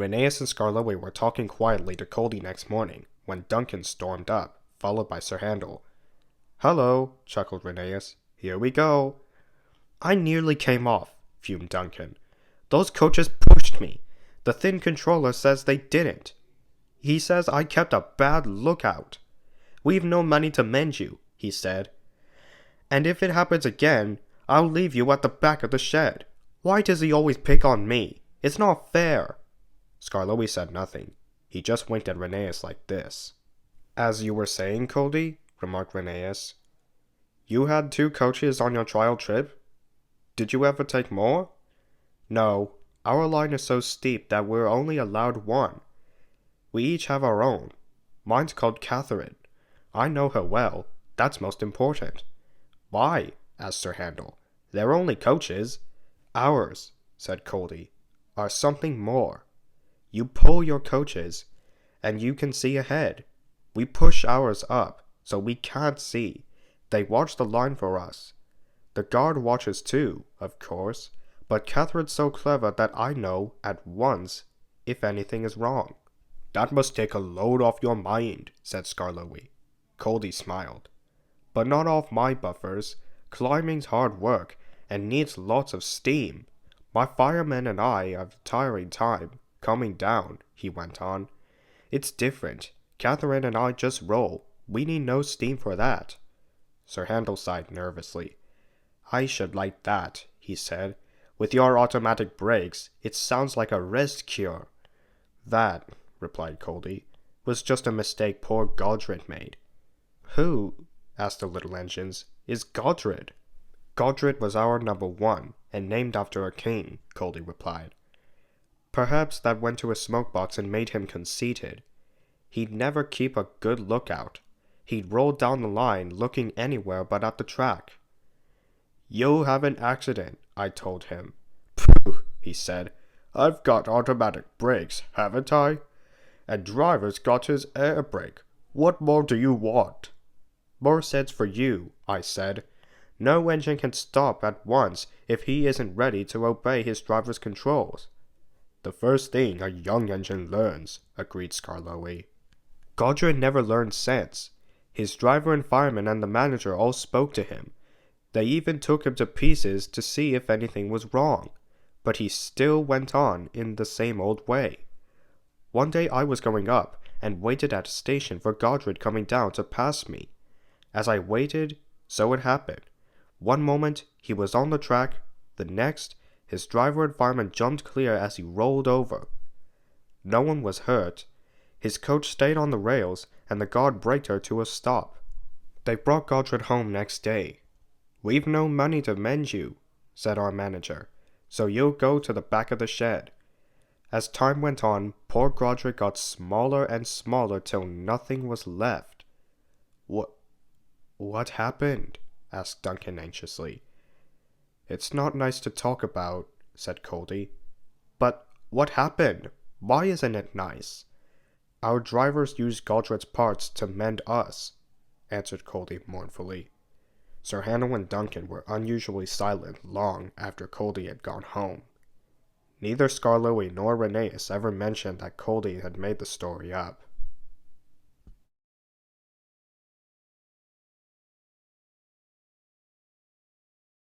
Rheneas and Skarloey were talking quietly to Coldy next morning when Duncan stormed up, followed by Sir Handel. "Hello," chuckled Rheneas. "Here we go." "I nearly came off," fumed Duncan. "Those coaches pushed me. The thin controller says they didn't. He says I kept a bad lookout. We've no money to mend you, he said. And if it happens again, I'll leave you at the back of the shed. Why does he always pick on me? It's not fair." Skarloey said nothing. He just winked at Rheneas like this. "As you were saying, Coldy," remarked Rheneas, "you had 2 coaches on your trial trip? Did you ever take more?" "No, our line is so steep that we're only allowed 1. We each have our own. Mine's called Catherine. I know her well. That's most important." "Why?" asked Sir Handel. "They're only coaches." "Ours," said Coldy, "are something more. You pull your coaches, and you can see ahead. We push ours up, so we can't see. They watch the line for us. The guard watches too, of course, but Catherine's so clever that I know at once if anything is wrong." "That must take a load off your mind," said Skarloey. Coldy smiled. "But not off my buffers. Climbing's hard work, and needs lots of steam. My firemen and I have a tiring time, coming down," he went on. "It's different. Catherine and I just roll. We need no steam for that." Sir Handel sighed nervously. "I should like that," he said. "With your automatic brakes, it sounds like a rest cure." "That," replied Coldy, "was just a mistake poor Godred made." "Who," asked the little engines, "is Godred?" "Godred was our number 1, and named after a king," Coldy replied. "Perhaps that went to his smoke box and made him conceited. He'd never keep a good lookout. He'd roll down the line looking anywhere but at the track. 'You'll have an accident,' I told him. 'Pooh,' he said. 'I've got automatic brakes, haven't I? And driver's got his air brake. What more do you want?' 'More sense for you,' I said. 'No engine can stop at once if he isn't ready to obey his driver's controls.'" "The first thing a young engine learns," agreed Skarloey. "Godred never learned sense. His driver and fireman and the manager all spoke to him. They even took him to pieces to see if anything was wrong. But he still went on in the same old way. One day I was going up and waited at a station for Godred coming down to pass me. As I waited, so it happened. One moment he was on the track, the next his driver and fireman jumped clear as he rolled over. No one was hurt. His coach stayed on the rails, and the guard braked her to a stop. They brought Godred home next day. "We've no money to mend you," said our manager, "so you'll go to the back of the shed." As time went on, poor Godred got smaller and smaller till nothing was left. What happened?" asked Duncan anxiously. "It's not nice to talk about," said Coldy. "But what happened? Why isn't it nice?" "Our drivers used Godred's parts to mend us," answered Coldy mournfully. Sir Handel and Duncan were unusually silent long after Coldy had gone home. Neither Skarloey nor Rheneas ever mentioned that Coldy had made the story up.